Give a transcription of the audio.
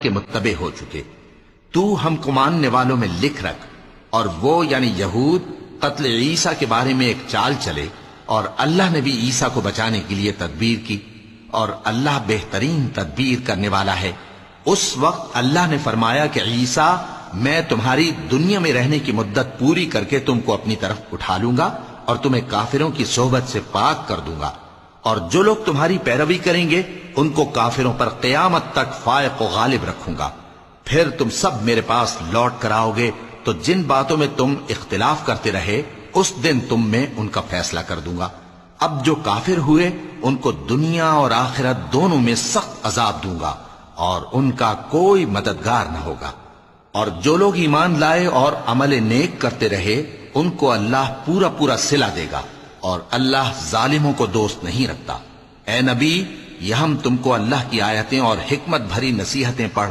کے متبع ہو چکے۔ تو ہم کو ماننے والوں میں لکھ رکھ، اور وہ یعنی یہود قتل عیسیٰ کے بارے میں ایک چال چلے، اور اللہ نے بھی عیسیٰ کو بچانے کے لیے تدبیر کی، اور اللہ بہترین تدبیر کرنے والا ہے۔ اس وقت اللہ نے فرمایا کہ عیسیٰ، میں تمہاری دنیا میں رہنے کی مدت پوری کر کے تم کو اپنی طرف اٹھا لوں گا اور تمہیں کافروں کی صحبت سے پاک کر دوں گا، اور جو لوگ تمہاری پیروی کریں گے ان کو کافروں پر قیامت تک فائق و غالب رکھوں گا۔ پھر تم سب میرے پاس لوٹ کر آؤ گے تو جن باتوں میں تم اختلاف کرتے رہے اس دن تم میں ان کا فیصلہ کر دوں گا۔ اب جو کافر ہوئے ان کو دنیا اور آخرت دونوں میں سخت عذاب دوں گا، اور ان کا کوئی مددگار نہ ہوگا۔ اور جو لوگ ایمان لائے اور عمل نیک کرتے رہے ان کو اللہ پورا پورا صلہ دے گا، اور اللہ ظالموں کو دوست نہیں رکھتا۔ اے نبی، یہ ہم تم کو اللہ کی آیتیں اور حکمت بھری نصیحتیں پڑھ